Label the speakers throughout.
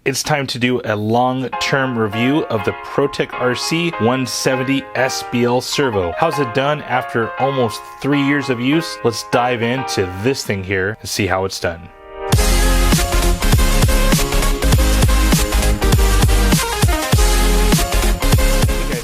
Speaker 1: It's time to do a long-term review of the ProTek RC 170SBL Servo. How's it done after almost 3 years of use? Let's dive into this thing here and see how it's done.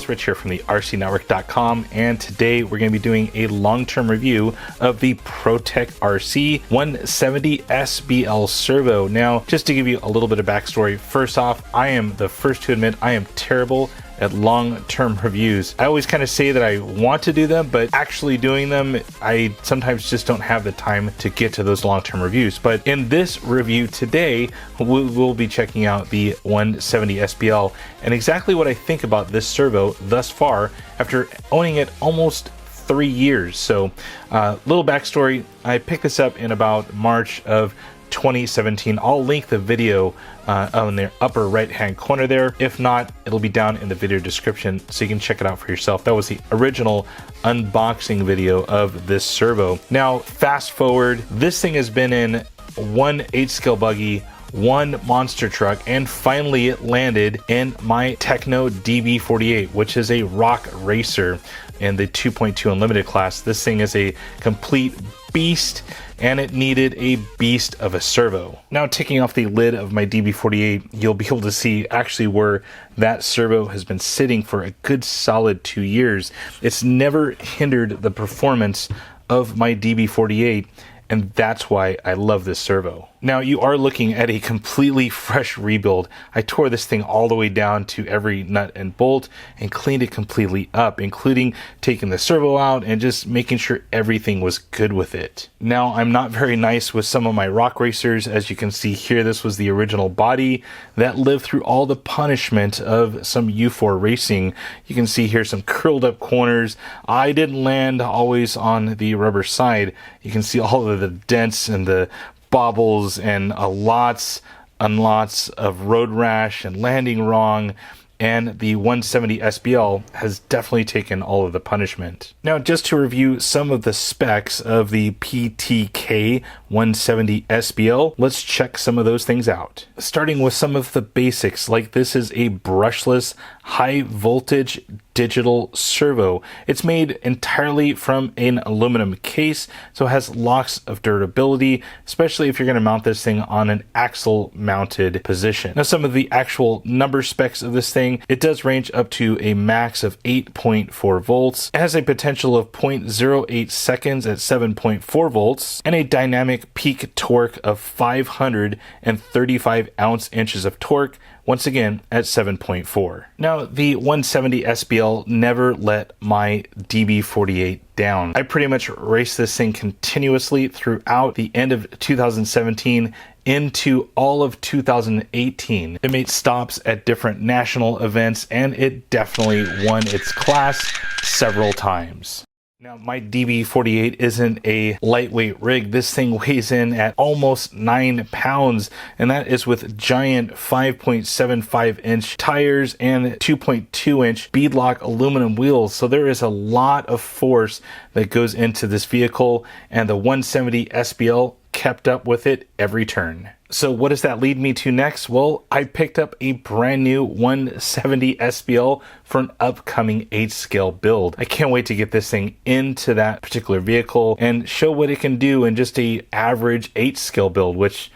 Speaker 1: Rich here from the RCNetwork.com, and today we're going to be doing a long-term review of the ProTek RC 170SBL Servo. Now, just to give you a little bit of backstory, first off, I am the first to admit I am terrible at long-term reviews. I always kind of say that I want to do them, but actually doing them, I sometimes just don't have the time to get to those long-term reviews. But in this review today, we'll be checking out the 170SBL and exactly what I think about this servo thus far after owning it almost 3 years. So little backstory, I picked this up in about March of 2017. I'll link the video on the upper right hand corner there. If not, it'll be down in the video description so you can check it out for yourself. That was the original unboxing video of this servo. Now fast forward, this thing has been in one 8-scale buggy, one monster truck, and finally it landed in my Tekno DB48, which is a rock racer in the 2.2 unlimited class. This thing is a complete beast, and it needed a beast of a servo. Now, taking off the lid of my DB48, you'll be able to see actually where that servo has been sitting for a good solid 2 years. It's never hindered the performance of my DB48, and that's why I love this servo. Now, you are looking at a completely fresh rebuild. I tore this thing all the way down to every nut and bolt and cleaned it completely up, including taking the servo out and just making sure everything was good with it. Now, I'm not very nice with some of my rock racers. As you can see here, this was the original body that lived through all the punishment of some U4 racing. You can see here some curled up corners. I didn't land always on the rubber side. You can see all of the dents and the bobbles and lots and lots of road rash and landing wrong, and the 170SBL has definitely taken all of the punishment. Now, just to review some of the specs of the PTK 170SBL, let's check some of those things out. Starting with some of the basics, like this is a brushless high voltage digital servo. It's made entirely from an aluminum case, so it has lots of durability, especially if you're going to mount this thing on an axle mounted position. Now, some of the actual number specs of this thing, it does range up to a max of 8.4 volts. It has a potential of 0.08 seconds at 7.4 volts and a dynamic peak torque of 535 ounce-inches of torque, once again at 7.4. Now, the 170SBL never let my DB48 down. I pretty much raced this thing continuously throughout the end of 2017 into all of 2018. It made stops at different national events, and it definitely won its class several times. Now, my DB48 isn't a lightweight rig. This thing weighs in at almost 9 pounds, and that is with giant 5.75-inch tires and 2.2-inch beadlock aluminum wheels. So there is a lot of force that goes into this vehicle, and the 170SBL kept up with it every turn. So what does that lead me to next? Well, I picked up a brand new 170SBL for an upcoming 8-scale build. I can't wait to get this thing into that particular vehicle and show what it can do in just a average 8-scale build, which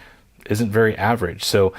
Speaker 1: isn't very average. So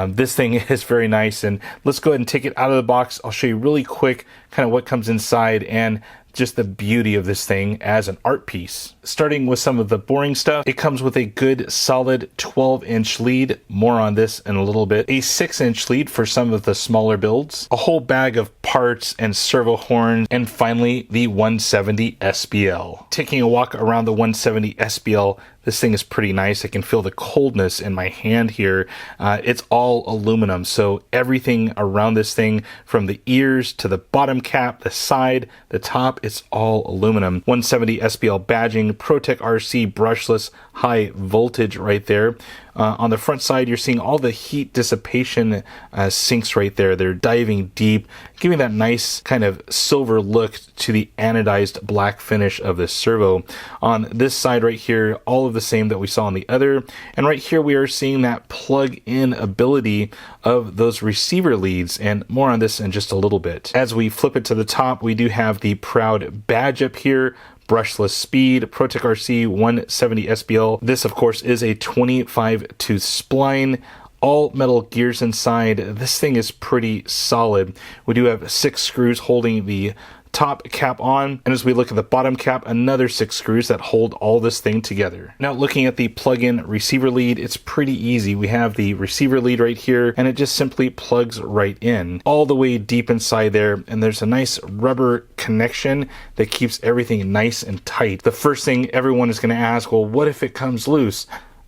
Speaker 1: this thing is very nice, and let's go ahead and take it out of the box. I'll show you really quick kind of what comes inside and just the beauty of this thing as an art piece. Starting with some of the boring stuff, it comes with a good solid 12-inch lead. More on this in a little bit. A 6-inch lead for some of the smaller builds, a whole bag of parts and servo horns, and finally the 170SBL. Taking a walk around the 170SBL, this thing is pretty nice. I can feel the coldness in my hand here. It's all aluminum, so everything around this thing, from the ears to the bottom cap, the side, the top, it's all aluminum. 170SBL badging, ProTek RC brushless high voltage right there. On the front side, you're seeing all the heat dissipation sinks right there. They're diving deep, giving that nice kind of silver look to the anodized black finish of this servo. On this side right here, all of the same that we saw on the other. And right here, we are seeing that plug-in ability of those receiver leads, and more on this in just a little bit. As we flip it to the top, we do have the proud badge up here. Brushless speed, ProTek RC 170SBL. This, of course, is a 25-tooth spline. All metal gears inside. This thing is pretty solid. We do have 6 screws holding the top cap on, and as we look at the bottom cap, another 6 screws that hold all this thing together. Now, looking at the plug-in receiver lead, it's pretty easy. We have the receiver lead right here, and it just simply plugs right in all the way deep inside there, and there's a nice rubber connection that keeps everything nice and tight. The first thing everyone is going to ask, well, what if it comes loose?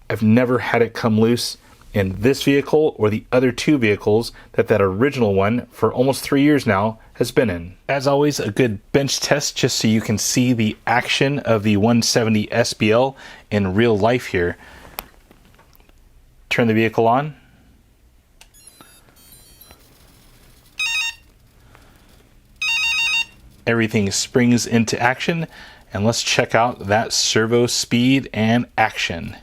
Speaker 1: I've never had it come loose in this vehicle or the other 2 vehicles that original one for almost 3 years now has been in. As always, a good bench test just so you can see the action of the 170SBL in real life here. Turn the vehicle on. Everything springs into action, and let's check out that servo speed and action.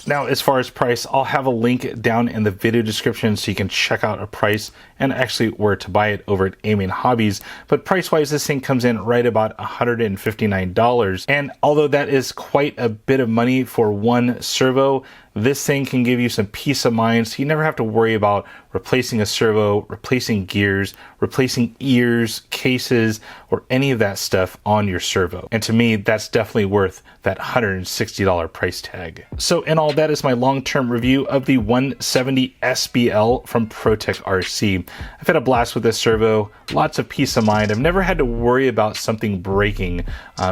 Speaker 1: Now, as far as price, I'll have a link down in the video description so you can check out a price and actually where to buy it over at Amain Hobbies. But price-wise, this thing comes in right about $159. And although that is quite a bit of money for one servo, this thing can give you some peace of mind, so you never have to worry about replacing a servo, replacing gears, replacing ears, cases, or any of that stuff on your servo. And to me, that's definitely worth that $160 price tag. So in all, that is my long-term review of the 170SBL from ProTek RC. I've had a blast with this servo, lots of peace of mind. I've never had to worry about something breaking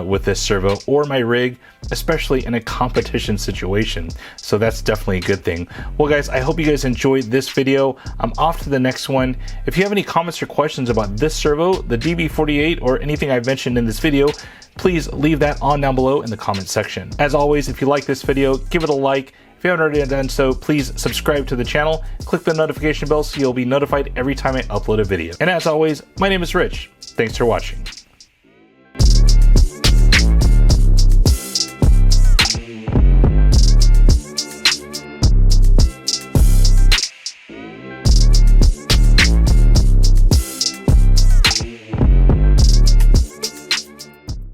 Speaker 1: with this servo or my rig, especially in a competition situation. So that's definitely a good thing. Well, guys, I hope you guys enjoyed this video. I'm off to the next one. If you have any comments or questions about this servo, the DB48, or anything I've mentioned in this video, please leave that on down below in the comment section. As always, if you like this video, give it a like. If you haven't already done so, please subscribe to the channel, click the notification bell so you'll be notified every time I upload a video. And as always, my name is Rich. Thanks for watching.